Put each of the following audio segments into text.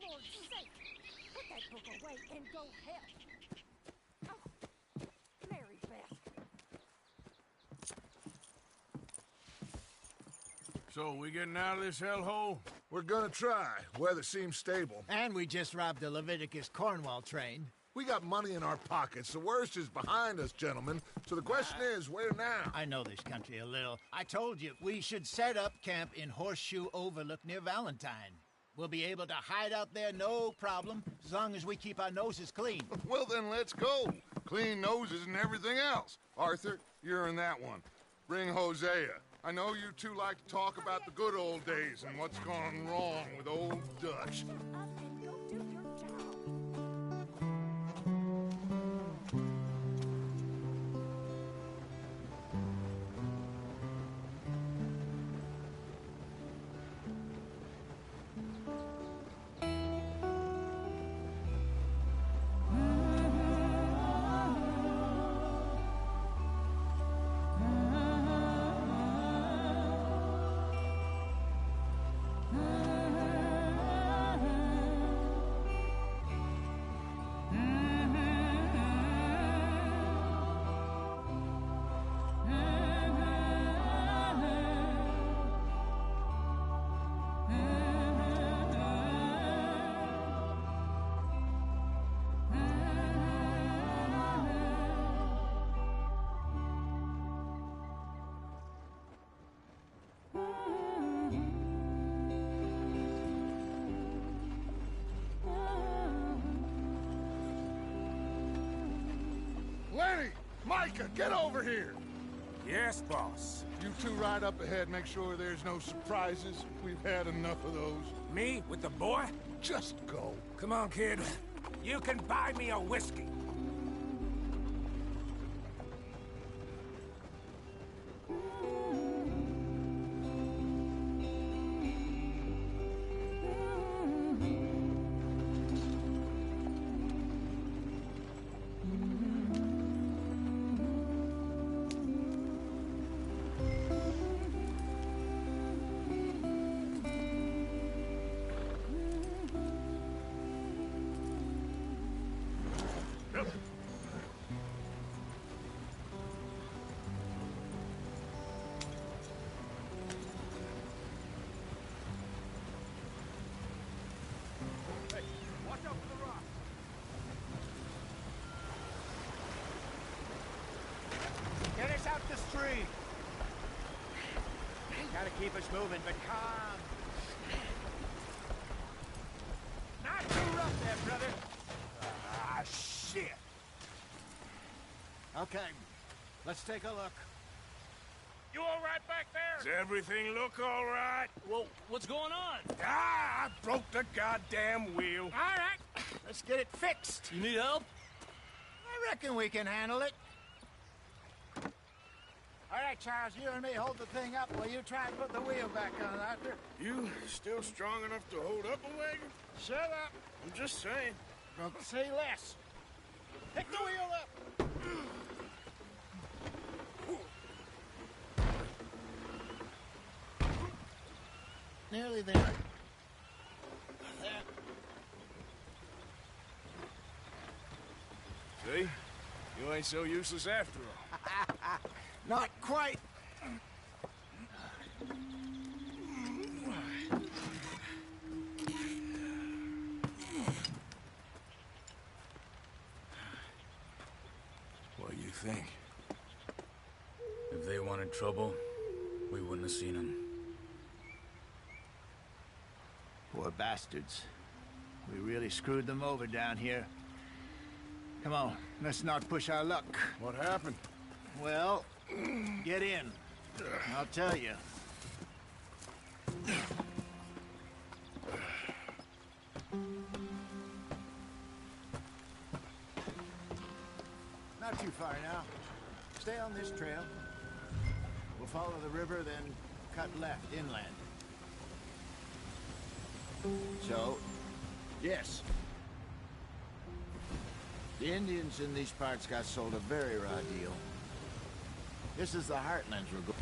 Lord's sake! Put that book away and go help! Oh, Mary Beth. So, we getting out of this hellhole? We're gonna try. Weather seems stable. And we just robbed the Leviticus Cornwall train. We got money in our pockets. The worst is behind us, gentlemen. So the question is, where now? I know this country a little. I told you, we should set up camp in Horseshoe Overlook near Valentine. We'll be able to hide out there, no problem, as long as we keep our noses clean. Well, then let's go. Clean noses and everything else. Arthur, you're in that one. Bring Hosea. I know you two like to talk about the good old days and what's gone wrong with old Dutch. Up and go do your job. Lenny! Micah, get over here! Yes, boss. You two ride up ahead, make sure there's no surprises. We've had enough of those. Me with the boy? Just go. Come on, kid. You can buy me a whiskey. Get us out the street. Gotta keep us moving, but calm. Not too rough there, brother. Ah, shit. Okay, let's take a look. You all right back Does there? everything look all right? Well, what's going on? Ah, I broke the goddamn wheel. All right, let's get it fixed. You need help? I reckon we can handle it. All right, Charles, you and me hold the thing up while you try and put the wheel back on, Arthur. You still strong enough to hold up a wagon? Shut up. I'm just saying. Don't say less. Pick the wheel up. Nearly there. There. See? You ain't so useless after all. Not quite. What do you think? If they wanted trouble, we wouldn't have seen them. Poor bastards. We really screwed them over down here. Come on, let's not push our luck. What happened? Well, get in. I'll tell you. Not too far now. Stay on this trail. We'll follow the river, then cut left inland. So, yes. The Indians in these parts got sold a very raw deal. This is the heartlands we're going.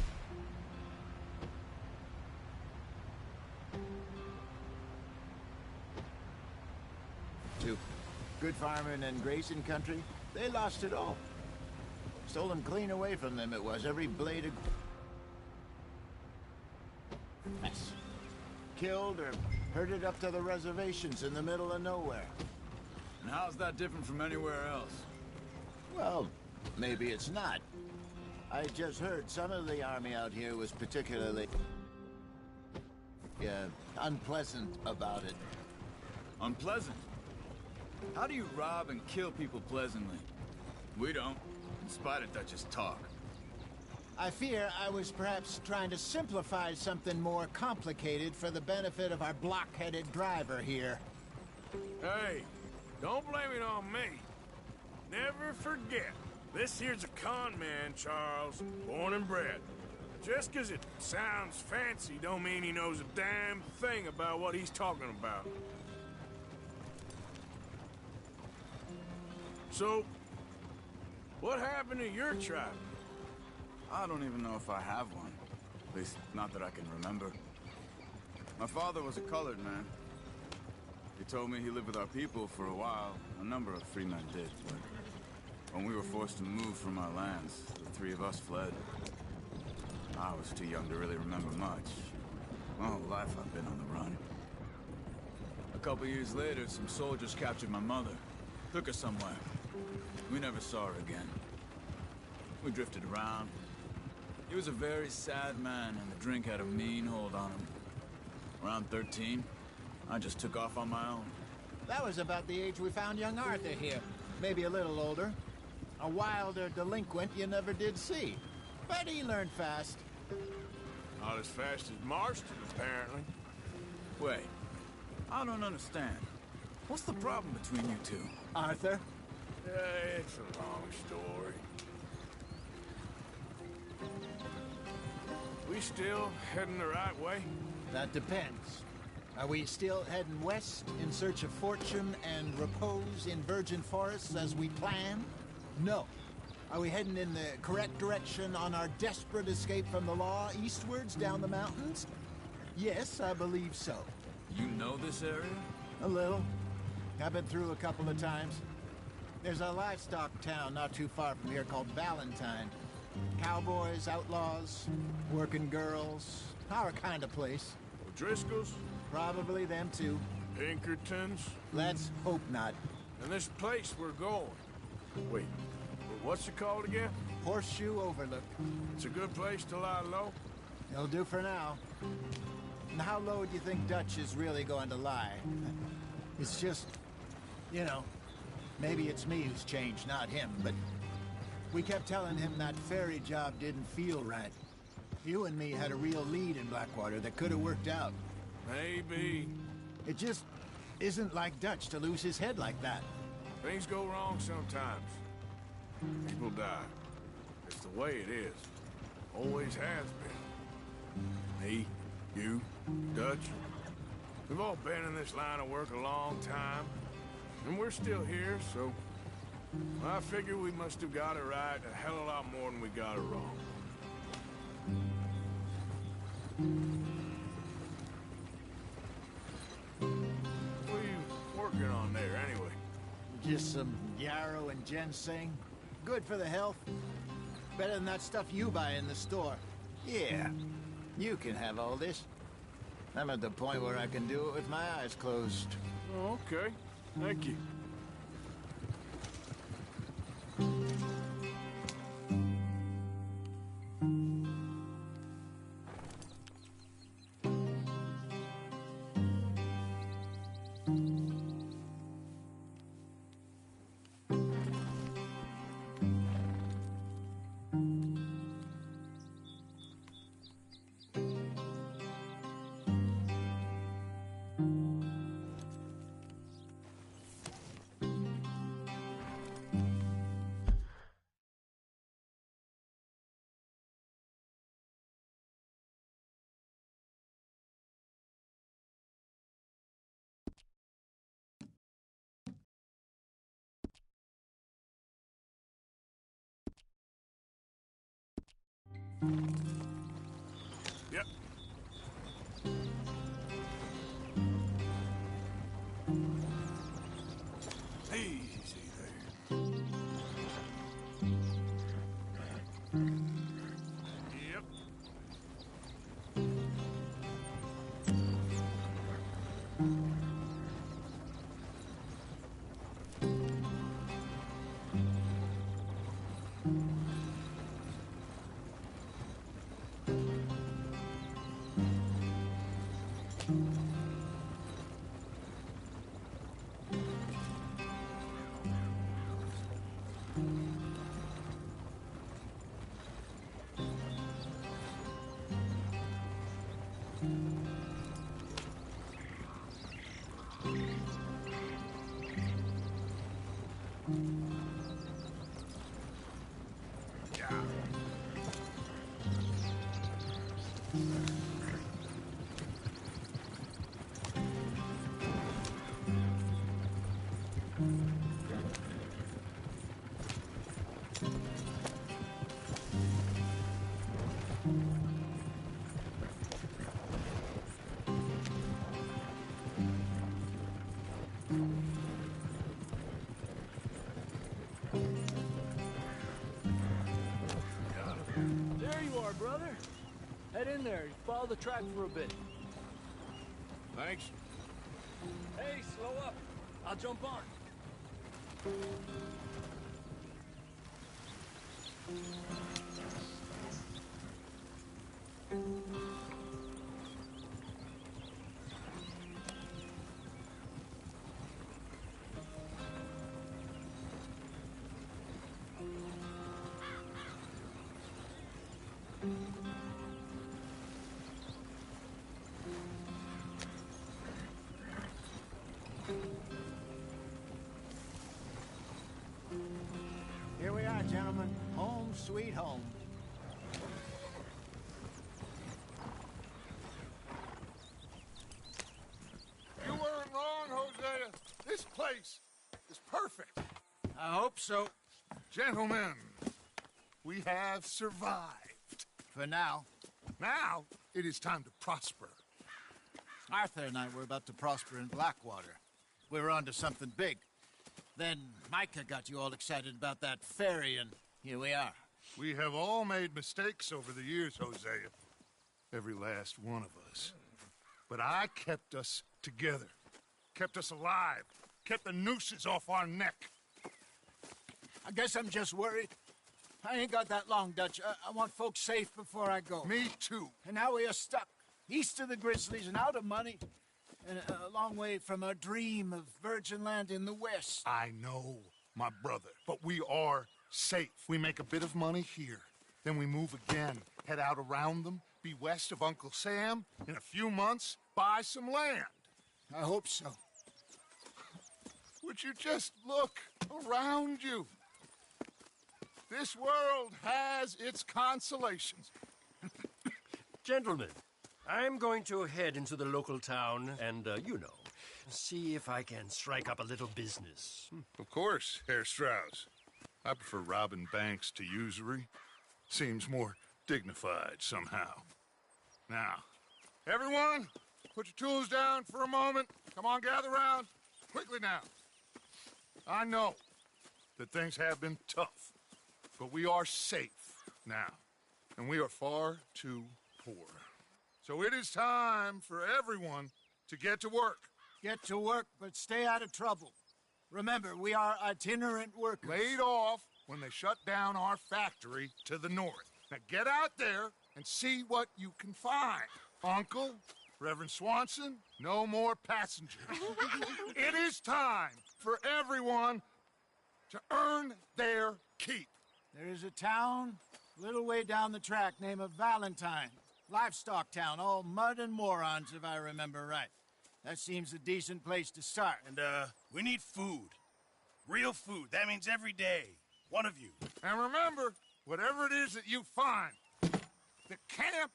Good farming and grazing country, they lost it all. Stolen clean away from them it was, every blade of... Yes. Killed or herded up to the reservations in the middle of nowhere. And how's that different from anywhere else? Well, maybe it's not. I just heard some of the army out here was particularly... unpleasant about it. Unpleasant? How do you rob and kill people pleasantly? We don't, in spite of Dutch's talk. I fear I was perhaps trying to simplify something more complicated for the benefit of our block-headed driver here. Hey, don't blame it on me. Never forget, this here's a con man, Charles, born and bred. Just 'cause it sounds fancy don't mean he knows a damn thing about what he's talking about. So, what happened to your tribe? I don't even know if I have one. At least, not that I can remember. My father was a colored man. He told me he lived with our people for a while. A number of free men did, but when we were forced to move from our lands, the three of us fled. I was too young to really remember much. My whole life I've been on the run. A couple years later, some soldiers captured my mother. Took her somewhere. We never saw her again. We drifted around. He was a very sad man, and the drink had a mean hold on him. Around 13, I just took off on my own. That was about the age we found young Arthur here. Maybe a little older. A wilder delinquent you never did see. But he learned fast. Not as fast as Marston, apparently. Wait, I don't understand. What's the problem between you two? Arthur? It's a long story. We still heading the right way? That depends. Are we still heading west in search of fortune and repose in virgin forests as we planned? No. Are we heading in the correct direction on our desperate escape from the law eastwards down the mountains? Yes, I believe so. You know this area? A little. I've been through a couple of times. There's a livestock town not too far from here called Valentine. Cowboys, outlaws, working girls, our kind of place. O'Driscoll's? Probably them too. Pinkertons? Let's hope not. And this place we're going. Wait, what's it called again? Horseshoe Overlook. It's a good place to lie low? It'll do for now. And how low do you think Dutch is really going to lie? It's just, you know, maybe it's me who's changed, not him, but we kept telling him that ferry job didn't feel right. You and me had a real lead in Blackwater that could have worked out. Maybe. It just isn't like Dutch to lose his head like that. Things go wrong sometimes. People die. It's the way it is. Always has been. Me, you, Dutch. We've all been in this line of work a long time. And we're still here, so... I figure we must have got it right a hell of a lot more than we got it wrong. What are you working on there, anyway? Just some yarrow and ginseng. Good for the health. Better than that stuff you buy in the store. Yeah, you can have all this. I'm at the point where I can do it with my eyes closed. Oh, okay. Thank you. Yep. Hey, There you are, brother. Head in there. Follow the track for a bit. Thanks. Hey, slow up. I'll jump on. Here we are, gentlemen. Home sweet home. You weren't wrong, Hosea. This place is perfect. I hope so. Gentlemen, we have survived. For now. Now, it is time to prosper. Arthur and I were about to prosper in Blackwater. We were onto something big. Then Micah got you all excited about that ferry, and here we are. We have all made mistakes over the years, Hosea. Every last one of us. But I kept us together. Kept us alive. Kept the nooses off our neck. I guess I'm just worried. I ain't got that long, Dutch. I want folks safe before I go. Me too. And now we are stuck, east of the Grizzlies and out of money, and a long way from our dream of virgin land in the west. I know, my brother, but we are safe. We make a bit of money here, then we move again, head out around them, be west of Uncle Sam, in a few months, buy some land. I hope so. Would you just look around you? This world has its consolations. Gentlemen, I'm going to head into the local town and, see if I can strike up a little business. Of course, Herr Strauss. I prefer robbing banks to usury. Seems more dignified somehow. Now, everyone, put your tools down for a moment. Come on, gather round. Quickly now. I know that things have been tough, but we are safe now, and we are far too poor. So it is time for everyone to get to work. Get to work, but stay out of trouble. Remember, we are itinerant workers. Laid off when they shut down our factory to the north. Now get out there and see what you can find. Uncle, Reverend Swanson, no more passengers. It is time for everyone to earn their keep. There is a town a little way down the track named Valentine. Livestock town, all mud and morons, if I remember right. That seems a decent place to start. And, we need food. Real food. That means every day. One of you. And remember, whatever it is that you find, the camp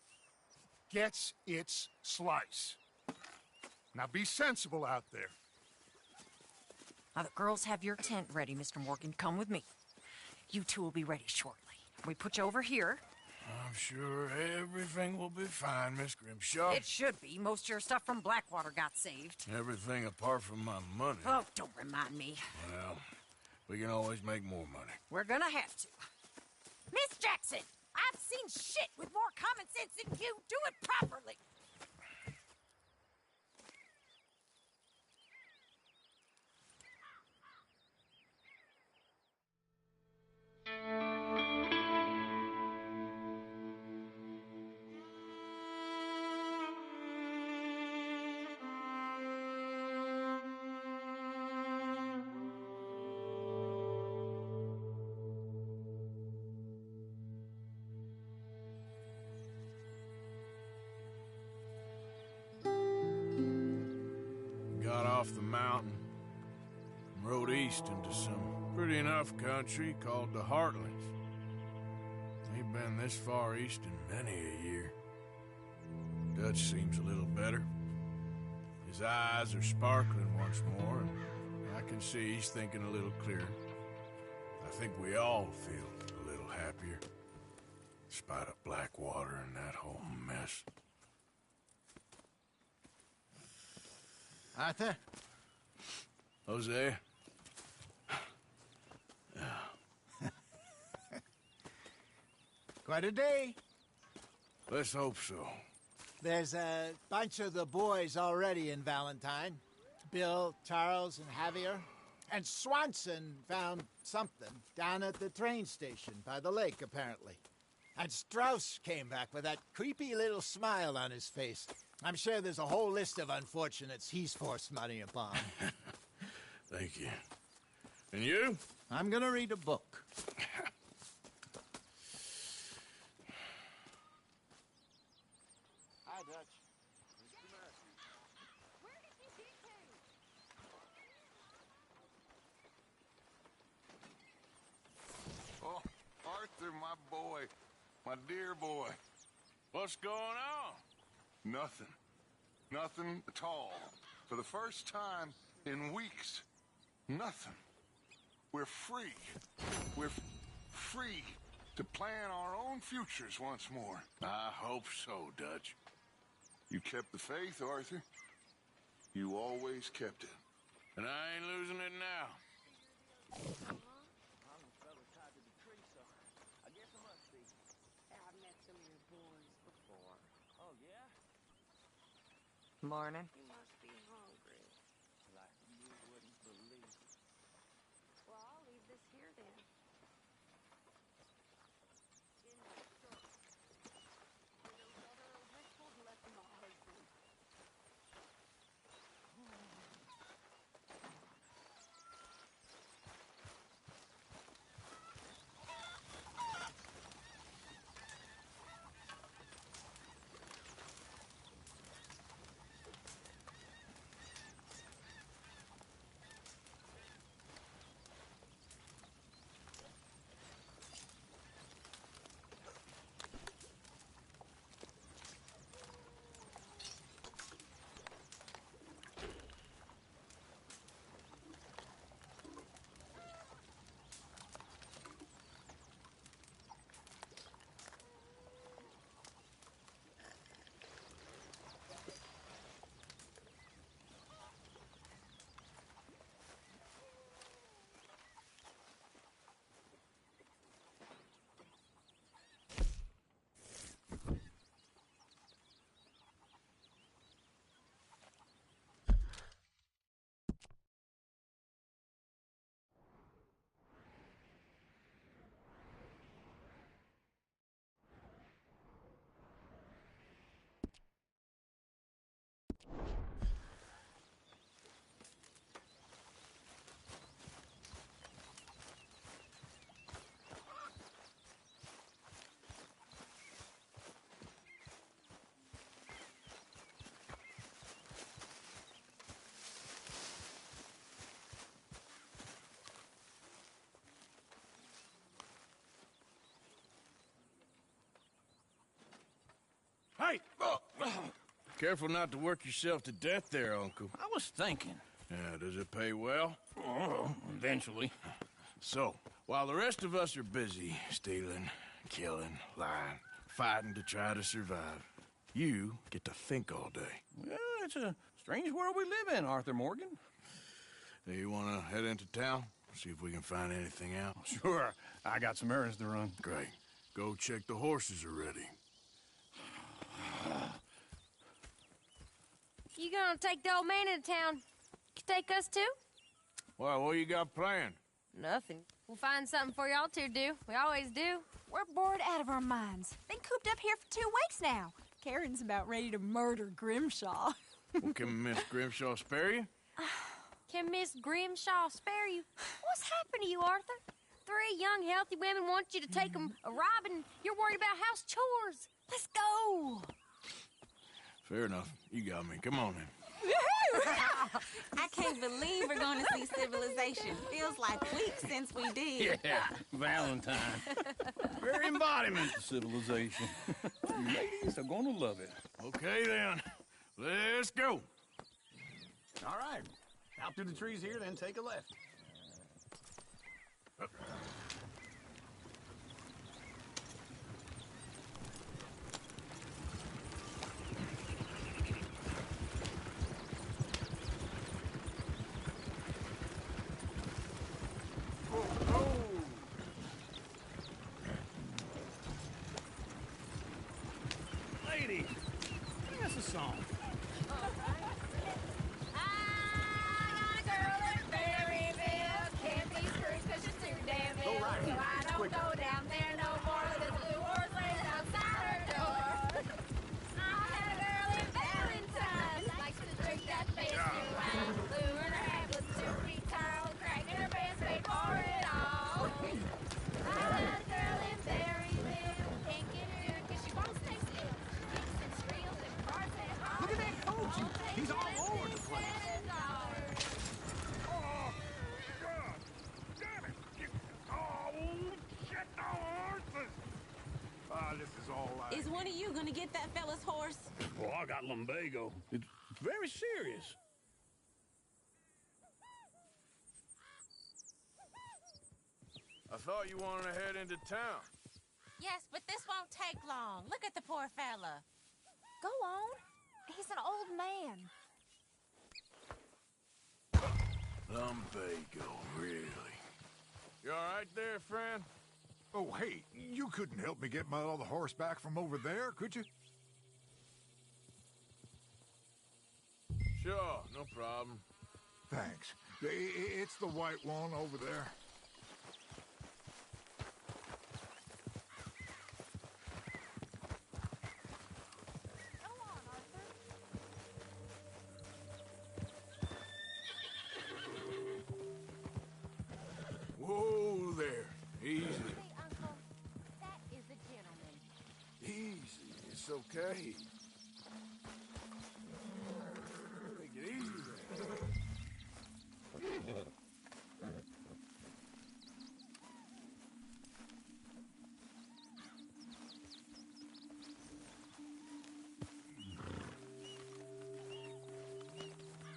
gets its slice. Now be sensible out there. Now, the girls have your tent ready, Mr. Morgan. Come with me. You two will be ready shortly. We put you over here. I'm sure everything will be fine, Miss Grimshaw. It should be. Most of your stuff from Blackwater got saved. Everything apart from my money. Oh, don't remind me. Well, we can always make more money. We're gonna have to. Miss Jackson, I've seen shit with more common sense than you. Do it properly. Got off the mountain and rode east into some pretty enough country called the Heartlands. Ain't been this far east in many a year. Dutch seems a little better. His eyes are sparkling once more, and I can see he's thinking a little clearer. I think we all feel a little happier, despite of Blackwater and that whole mess. Arthur? Jose? Quite a day. Let's hope so. There's a bunch of the boys already in Valentine. Bill, Charles, and Javier. And Swanson found something down at the train station by the lake, apparently. And Strauss came back with that creepy little smile on his face. I'm sure there's a whole list of unfortunates he's forced money upon. Thank you. And you? I'm gonna read a book. Hi, Dutch. Where did you get to? Oh, Arthur, my boy. My dear boy. What's going on? Nothing. Nothing at all. For the first time in weeks. Nothing. We're free. We're free to plan our own futures once more. I hope so, Dutch. You kept the faith, Arthur. You always kept it. And I ain't losing it now. I've met some of your boys before. Oh, yeah? Morning. You must be hungry. Like you wouldn't believe. Well, I'll leave this here then. In the store. Where those other O'Driscolls left my husband. Hey! Careful not to work yourself to death there, Uncle. I was thinking. Yeah, does it pay well? Oh, eventually. So, while the rest of us are busy stealing, killing, lying, fighting to try to survive, you get to think all day. Well, it's a strange world we live in, Arthur Morgan. Hey, you want to head into town? See if we can find anything out? Sure. I got some errands to run. Great. Go check the horses are ready. You gonna take the old man into town? You take us too? Well, what you got planned? Nothing. We'll find something for y'all to do. We always do. We're bored out of our minds. Been cooped up here for 2 weeks now. Karen's about ready to murder Grimshaw. Well, can Miss Grimshaw spare you? Can Miss Grimshaw spare you? What's happened to you, Arthur? 3 young, healthy women want you to take them a robbing. You're worried about house chores. Let's go. Fair enough. You got me. Come on, then. I can't believe we're going to see civilization. Feels like weeks since we did. Yeah, Valentine. Very embodiment of civilization. You ladies are gonna love it. Okay, then. Let's go. All right. Out through the trees here, then take a left. Lady, sing us a song. Go right. It's quicker. Look at that coach. He's all over the place. This is all I... Is one of you gonna get that fella's horse? Well, I got lumbago. It's very serious. I thought you wanted to head into town. Yes, but this won't take long. Look at the poor fella. Go on. He's an old man. Lumbago, really? You all right there, friend? Oh, hey, you couldn't help me get my other horse back from over there, could you? Sure, no problem. Thanks. It's the white one over there. Whoa there. Easy. Hey, Uncle, that is a gentleman. Easy. It's okay. Take it easy there.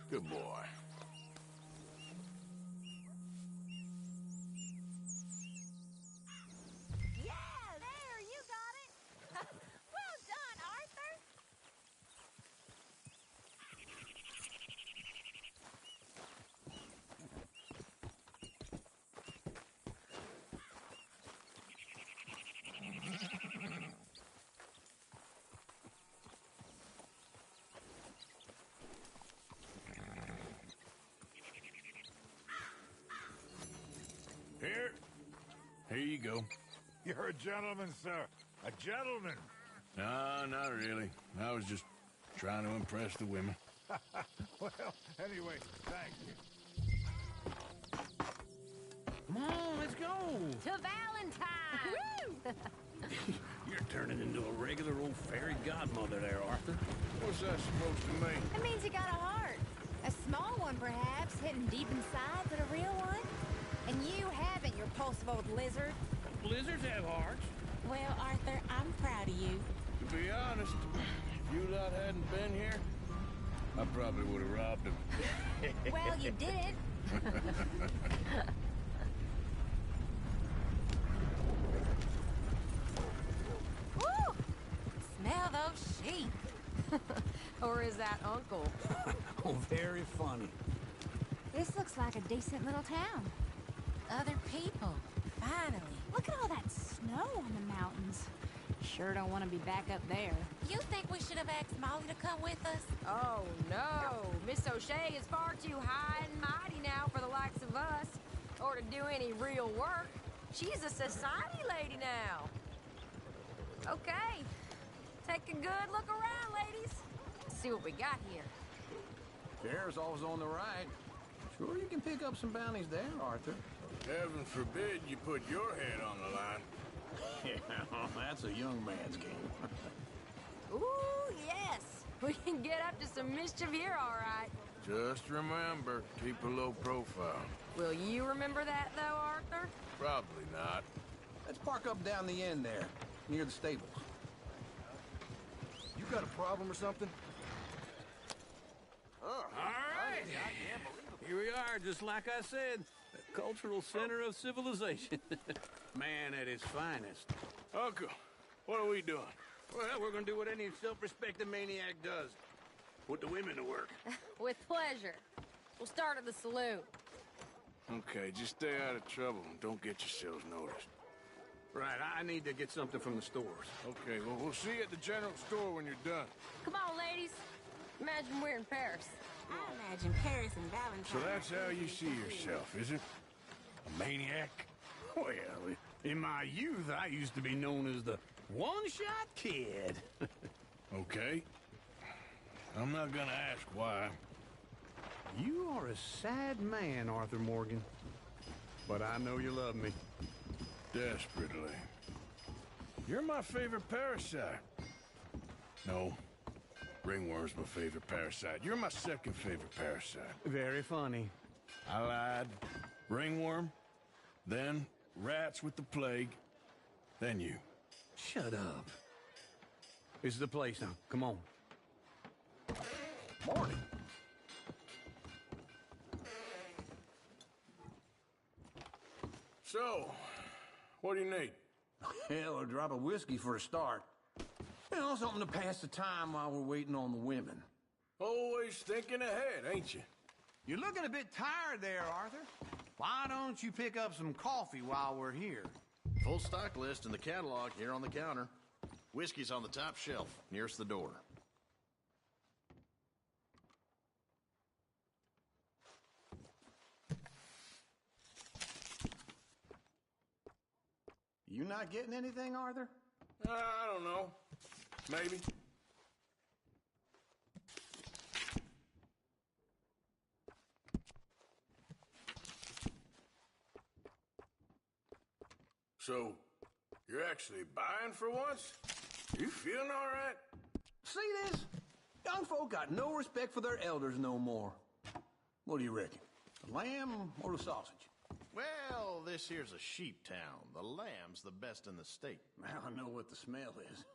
Good boy. Here you go. You're a gentleman, sir. A gentleman. No, not really. I was just trying to impress the women. Well, anyway, thank you. Come on, let's go. To Valentine! You're turning into a regular old fairy godmother there, Arthur. What's that supposed to mean? That means you got a heart. A small one, perhaps, hidden deep inside, but a real one. And you haven't, you repulsive old lizard. Blizzards have hearts. Well, Arthur, I'm proud of you. To be honest, if you lot hadn't been here, I probably would have robbed him. Well, you did. Woo! Smell those sheep. Or is that Uncle? Oh, very funny. This looks like a decent little town. Other people. Finally. Look at all that snow on the mountains. Sure don't want to be back up there. You think we should have asked Molly to come with us? Oh, no. Miss O'Shea is far too high and mighty now for the likes of us, or to do any real work. She's a society lady now. Okay. Take a good look around, ladies. See what we got here. Fair's always on the right. Sure you can pick up some bounties there, Arthur. Heaven forbid you put your head on the line. Yeah, that's a young man's game. Ooh, yes. We can get up to some mischief here, all right. Just remember, keep a low profile. Will you remember that, though, Arthur? Probably not. Let's park up down the end there, near the stables. You got a problem or something? All right. Here we are, just like I said. The cultural center of civilization. Man at his finest. Uncle, what are we doing? Well, we're gonna do what any self-respecting maniac does. Put the women to work. With pleasure. We'll start at the saloon. Okay, just stay out of trouble and don't get yourselves noticed. Right, I need to get something from the stores. Okay, well, we'll see you at the general store when you're done. Come on, ladies. Imagine we're in Paris. I imagine Paris and Valentine. So that's how you see yourself, is it? A maniac? Well, in my youth, I used to be known as the one-shot kid. Okay. I'm not gonna ask why. You are a sad man, Arthur Morgan. But I know you love me. Desperately. You're my favorite parasite. No. Ringworm's my favorite parasite. You're my second favorite parasite. Very funny. I lied. Ringworm, then rats with the plague, then you. Shut up. This is the place now. Come on. Morning. So, what do you need? Hell, a drop of whiskey for a start. You know, something to pass the time while we're waiting on the women. Always thinking ahead, ain't you? You're looking a bit tired there, Arthur. Why don't you pick up some coffee while we're here? Full stock list in the catalog here on the counter. Whiskey's on the top shelf, nearest the door. You not getting anything, Arthur? I don't know. Maybe. So, you're actually buying for once? You feeling all right? See this? Young folk got no respect for their elders no more. What do you reckon? The lamb or the sausage? Well, this here's a sheep town. The lamb's the best in the state. Now I know what the smell is.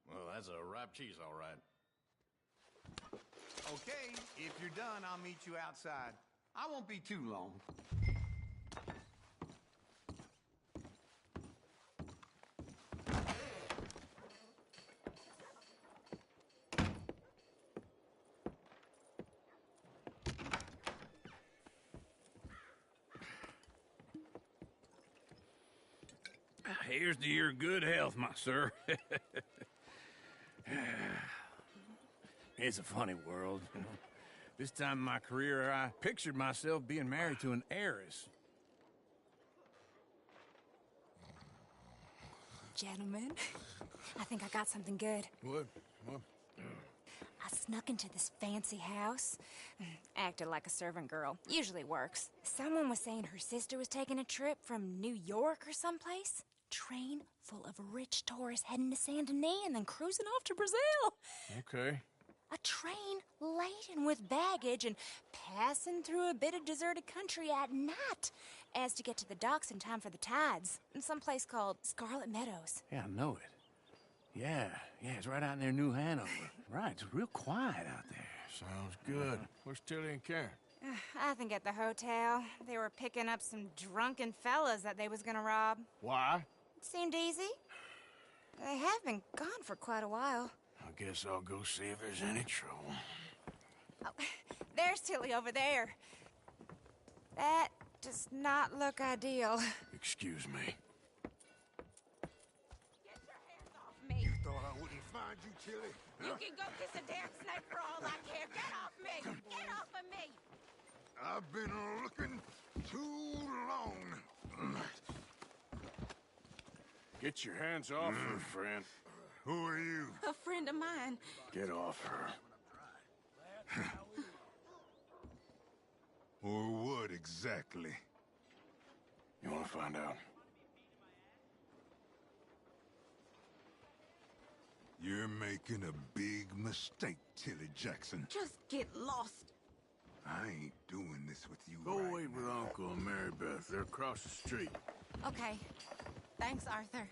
Well, that's a ripe cheese, all right. Okay, if you're done, I'll meet you outside. I won't be too long. Here's to your good health, my sir. It's a funny world, you know. This time in my career, I pictured myself being married to an heiress. Gentlemen, I think I got something good. What? I snuck into this fancy house. Acted like a servant girl. Usually works. Someone was saying her sister was taking a trip from New York or someplace. Train full of rich tourists heading to Saint Denis and then cruising off to Brazil. Okay. A train laden with baggage and passing through a bit of deserted country at night as to get to the docks in time for the tides in some place called Scarlet Meadows. Yeah, I know it. Yeah, it's right out near New Hanover. Right, it's real quiet out there. Sounds good. Where's Tilly and Karen? I think at the hotel. They were picking up some drunken fellas that they was gonna rob. Why? It seemed easy. They have been gone for quite a while. I guess I'll go see if there's any trouble. Oh, there's Tilly over there. That does not look ideal. Excuse me. Get your hands off me. You thought I wouldn't find you, Tilly? You can go kiss a damn snake for all I care. Get off me! Get off of me! I've been looking too long. Get your hands off her, friend. Who are you? A friend of mine. Get off her. Or what exactly? You want to find out? You're making a big mistake, Tilly Jackson. Just get lost. I ain't doing this with you. Go right wait with now. Uncle and Mary Beth. They're across the street. Okay. Thanks, Arthur.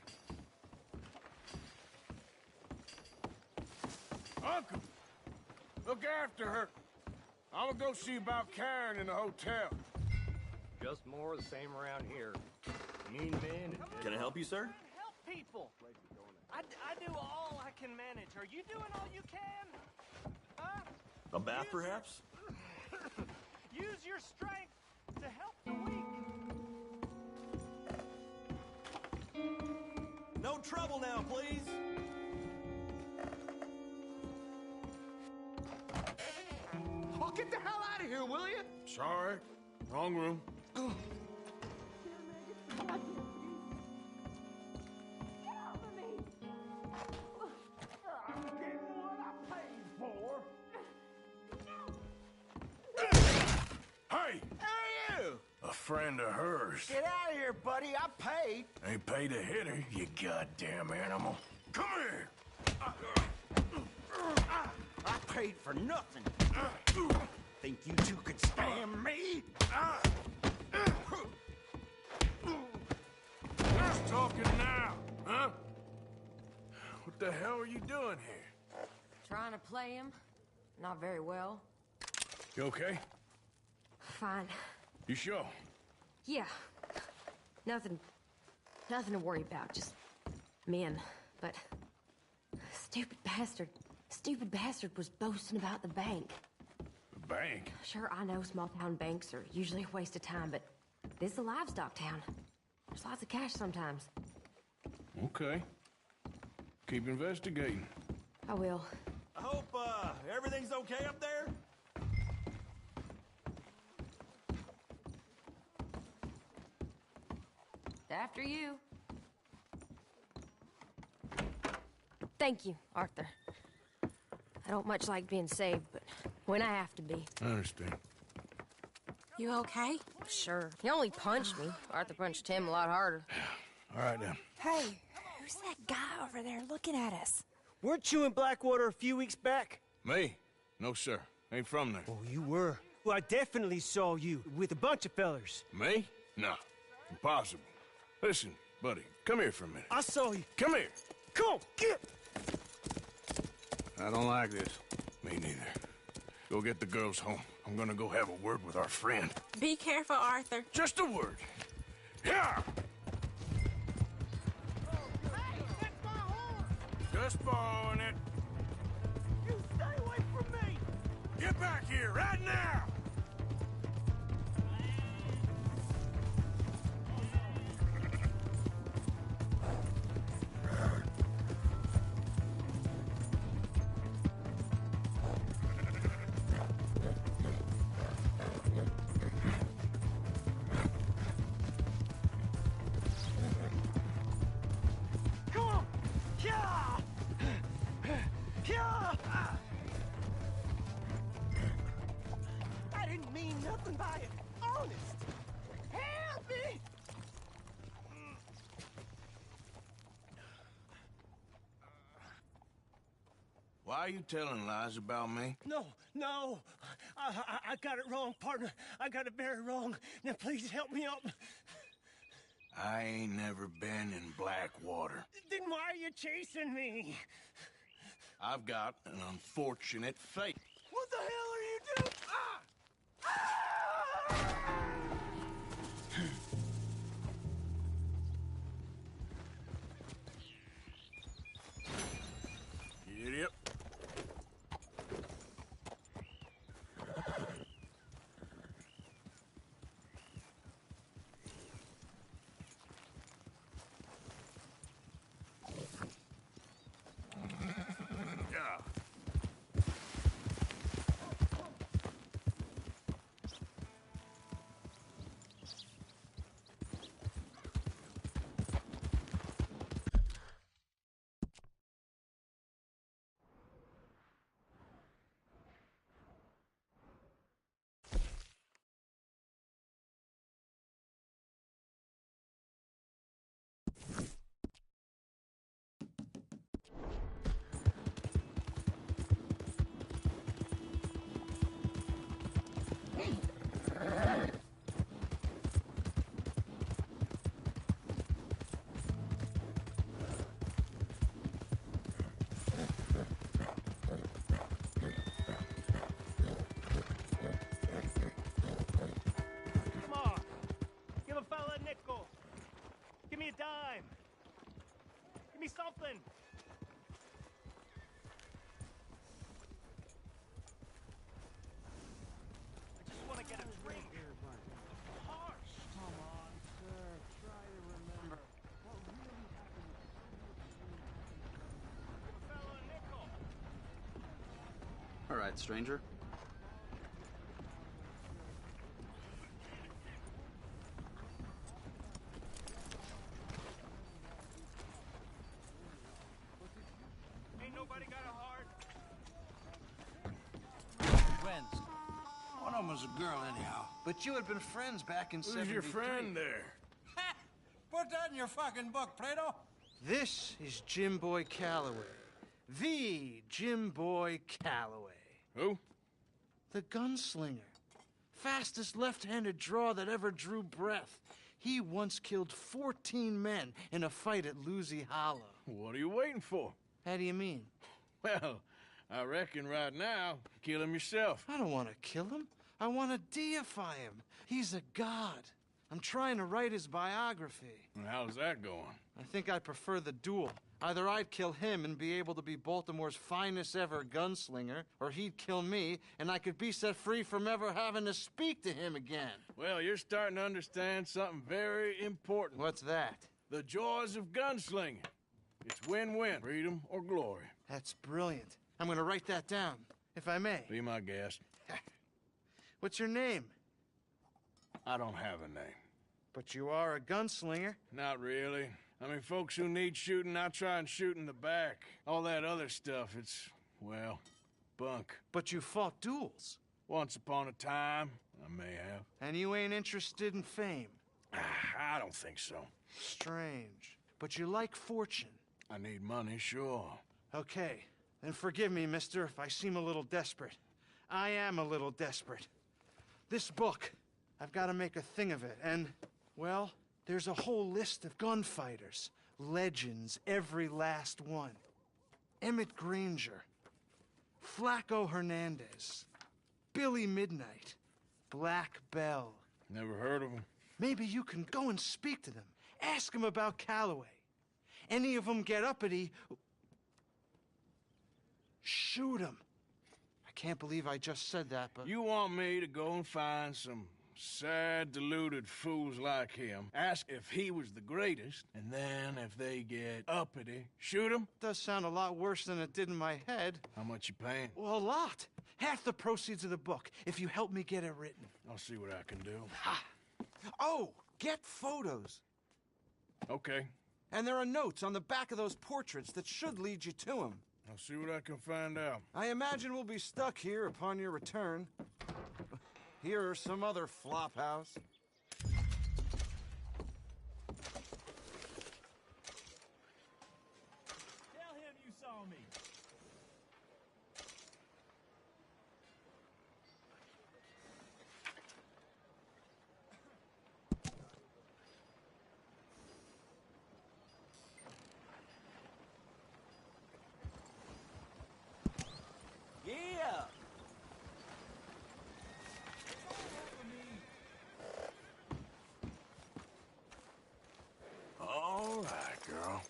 Uncle, look after her. I'm gonna go see about Karen in the hotel. Just more of the same around here. Mean men and... Can I help you, sir? Help people! I do all I can manage. Are you doing all you can? Huh? A bath, perhaps? Use your strength to help the weak. No trouble now, please. Oh, get the hell out of here, will you? Sorry, wrong room. Hey! Who are you? A friend of hers. Get out of here, buddy. I paid. Ain't paid to hit her, you goddamn animal. Come here! I paid for nothing. Think you two could stand me? Just talking now, huh? What the hell are you doing here? Trying to play him. Not very well. You okay? Fine. You sure? Yeah. Nothing to worry about. Just men. But stupid bastard was boasting about the bank. The bank? Sure, I know small town banks are usually a waste of time, but this is a livestock town. There's lots of cash sometimes. Okay. Keep investigating. I will. I hope, everything's okay up there? After you. Thank you, Arthur. I don't much like being saved, but when I have to be. I understand. You okay? Sure. He only punched me. Arthur punched him a lot harder. All right, then. Hey, who's that guy over there looking at us? Weren't you in Blackwater a few weeks back? Me? No, sir. Ain't from there. Oh, you were. Well, I definitely saw you with a bunch of fellers. Me? No. Impossible. Listen, buddy, come here for a minute. I saw you. Come here. Come on, get! I don't like this. Me neither. Go get the girls home. I'm gonna go have a word with our friend. Be careful, Arthur. Just a word. Yeah! Just borrowing it. You stay away from me! Get back here right now! I didn't mean nothing by it. Honest. Help me! Why are you telling lies about me? No. I got it wrong, partner. I got it very wrong. Now, please help me up. I ain't never been in Blackwater. Then why are you chasing me? I've got an unfortunate fate. What the hell are you doing? Idiot. me something! I just want to get a drink. Harsh! Come on, sir. Try to remember what really happened. Fellow nickel! All right, stranger. Ain't nobody got a heart? Friends. One of them was a girl, anyhow. But you had been friends back in Who's 73. your friend there? Put that in your fucking book, Plato. This is Jim Boy Calloway. The Jim Boy Calloway. Who? The gunslinger. Fastest left-handed draw that ever drew breath. He once killed 14 men in a fight at Lucy Hollow. What are you waiting for? How do you mean? Well, I reckon right now, kill him yourself. I don't want to kill him. I want to deify him. He's a god. I'm trying to write his biography. And how's that going? I think I prefer the duel. Either I'd kill him and be able to be Baltimore's finest ever gunslinger, or he'd kill me and I could be set free from ever having to speak to him again. Well, you're starting to understand something very important. What's that? The joys of gunslinging. It's win-win, freedom or glory. That's brilliant. I'm going to write that down, if I may. Be my guest. What's your name? I don't have a name. But you are a gunslinger. Not really. I mean, folks who need shooting, I try and shoot in the back. All that other stuff, it's, well, bunk. But you fought duels. Once upon a time, I may have. And you ain't interested in fame. I don't think so. Strange. But you like fortune. I need money, sure. Okay. Then forgive me, mister, if I seem a little desperate. I am a little desperate. This book, I've got to make a thing of it, and, well, there's a whole list of gunfighters. Legends, every last one. Emmett Granger. Flaco Hernandez. Billy Midnight. Black Bell. Never heard of them. Maybe you can go and speak to them. Ask them about Calloway. Any of them get uppity, shoot them. I can't believe I just said that, but... You want me to go and find some sad, deluded fools like him, ask if he was the greatest, and then if they get uppity, shoot him? Does sound a lot worse than it did in my head. How much you paying? Well, a lot. Half the proceeds of the book, if you help me get it written. I'll see what I can do. Ha! Oh, get photos. Okay. And there are notes on the back of those portraits that should lead you to him. I'll see what I can find out. I imagine we'll be stuck here upon your return. Here are some other flophouse. Tell him you saw me. Yeah! All right, girl.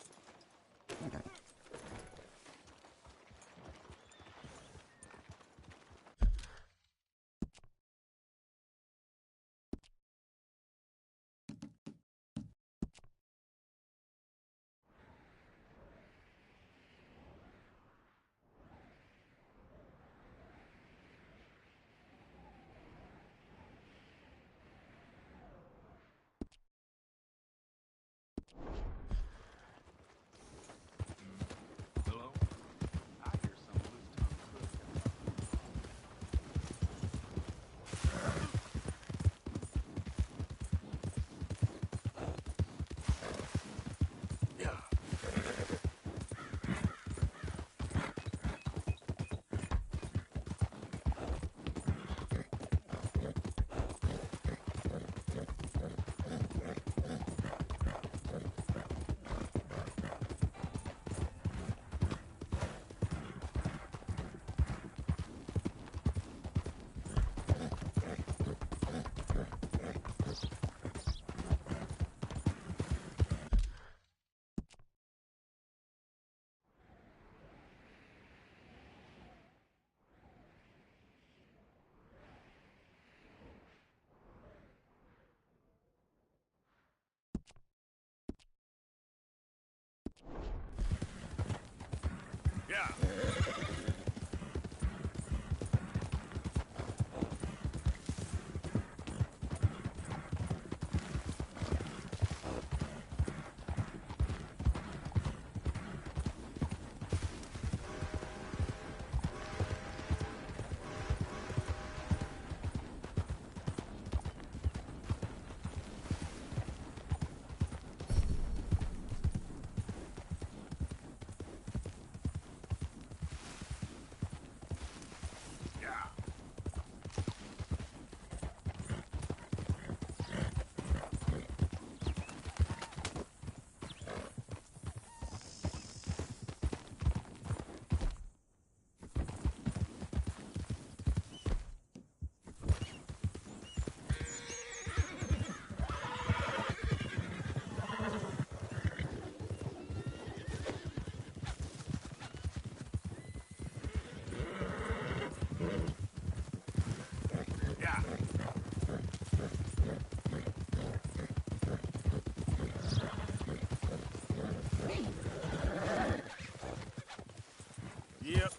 Yep.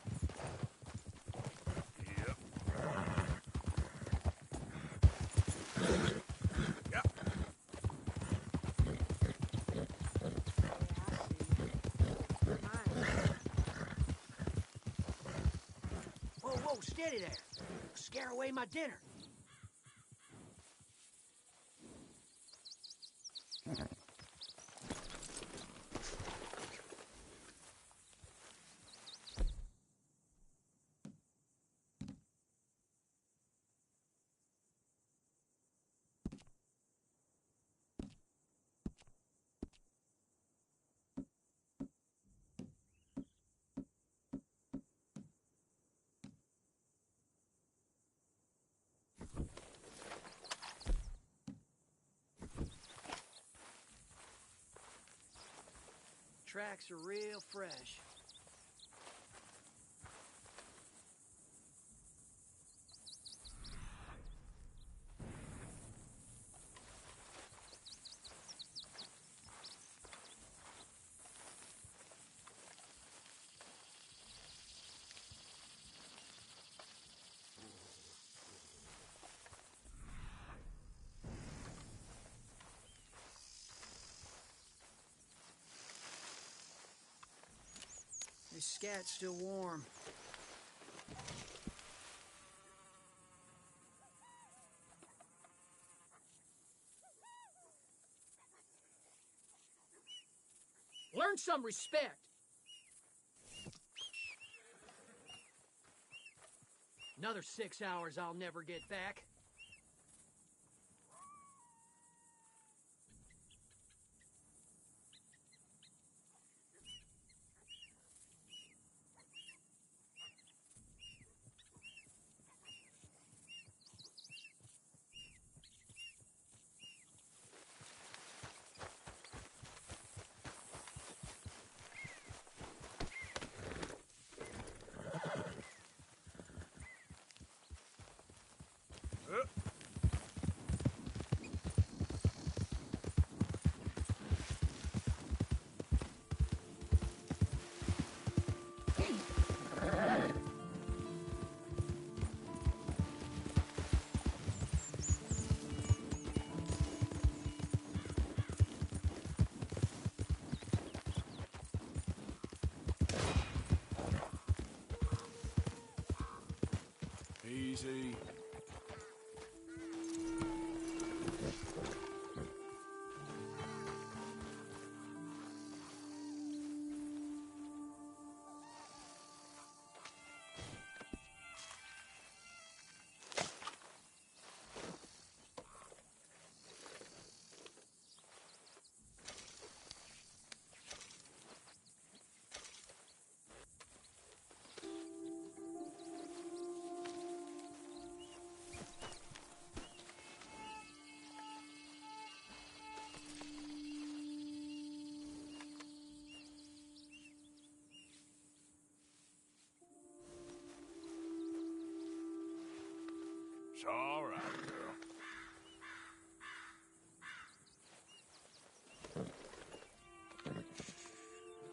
Whoa, whoa, steady there. Scare away my dinner. Tracks are real fresh. This scat's still warm. Learn some respect. Another 6 hours I'll never get back. Easy. It's all right, girl.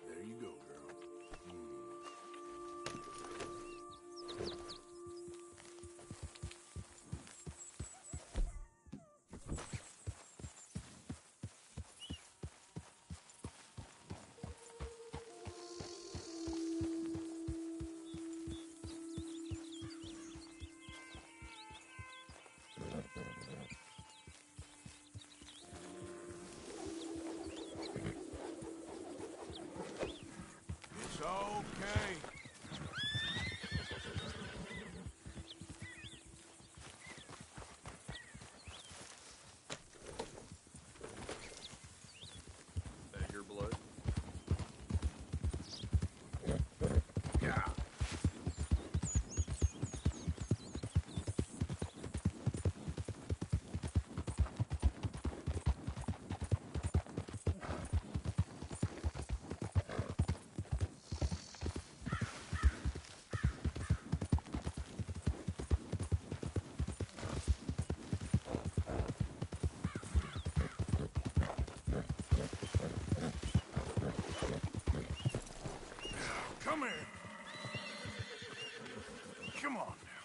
There you go, girl. It's okay. That your blood? Yeah. Come here. Come on now.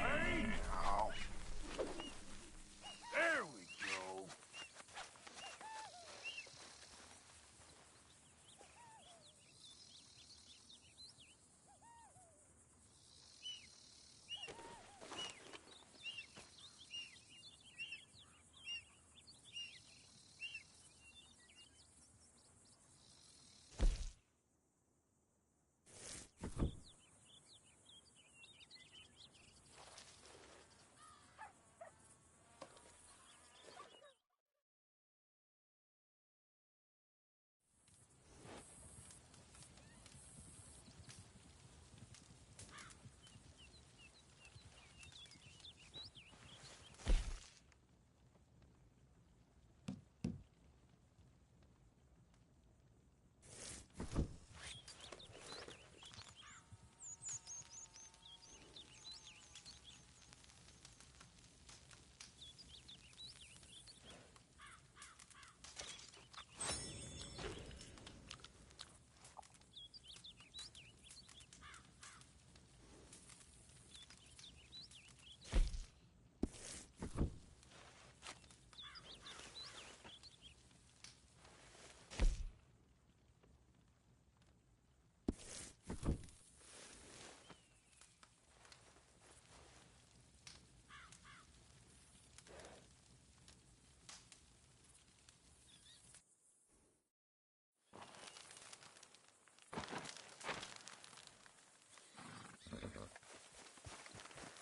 Hey, now. There we go.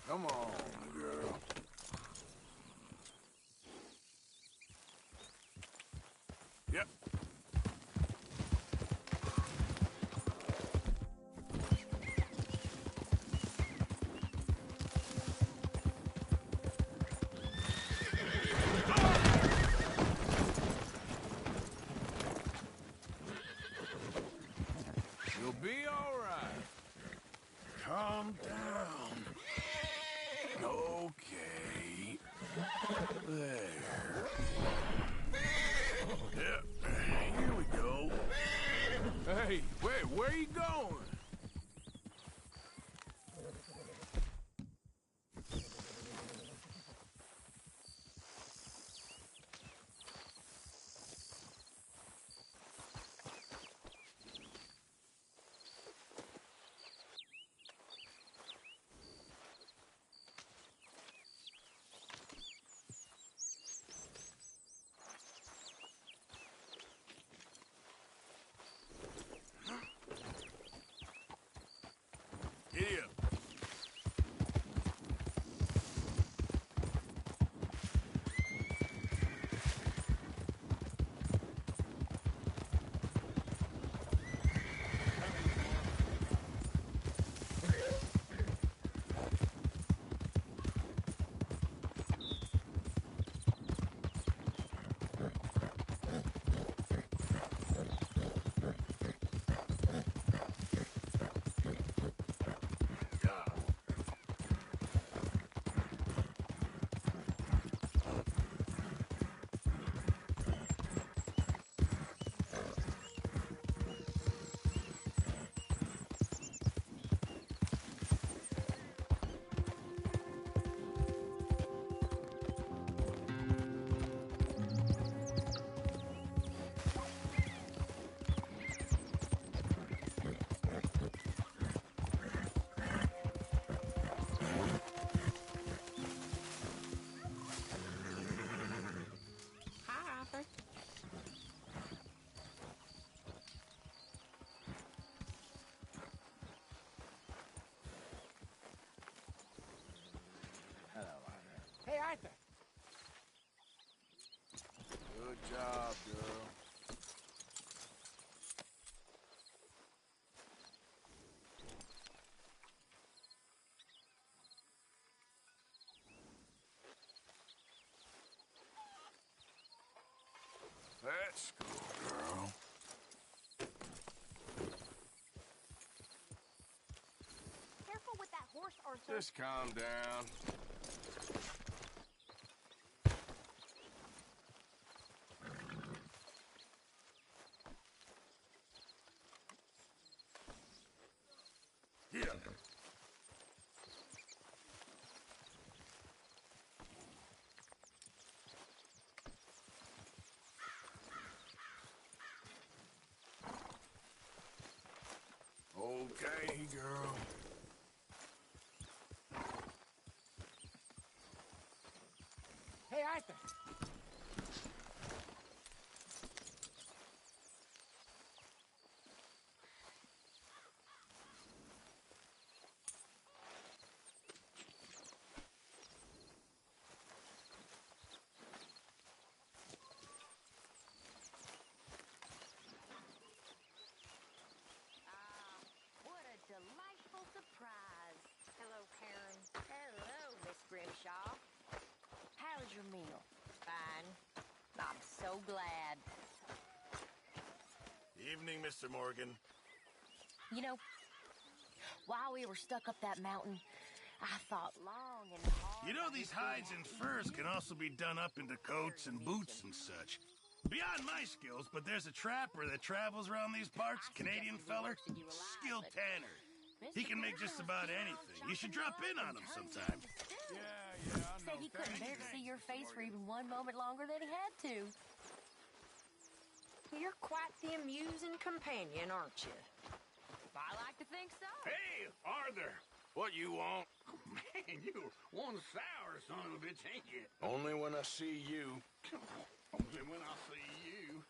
Come on, girl. Yep. You'll be all right. Calm down. Okay. There. Yep. Here we go. Hey, wait, where are you going? Giddy up. Hi, Arthur. Hello, Arthur. Hey, Arthur. Good job, girl. Let's go, girl. Careful with that horse, Arthur. Just calm down. Arthur. What a delightful surprise. Hello, Karen. Hello, Miss Grimshaw. How was your meal? Fine. I'm so glad. Evening, Mr. Morgan. You know, while we were stuck up that mountain, I thought long and hard. You know, these hides and furs can also be done up into coats and boots and such. Beyond my skills, but there's a trapper that travels around these parts, Canadian feller, skilled tanner. He can make just about anything. You should drop in on him sometime. Said he couldn't bear to see your face for even one moment longer than he had to. You're quite the amusing companion, aren't you? I like to think so. Hey, Arthur. What you want? Man, you one sour son of a bitch, ain't you? Only when I see you. Only when I see you.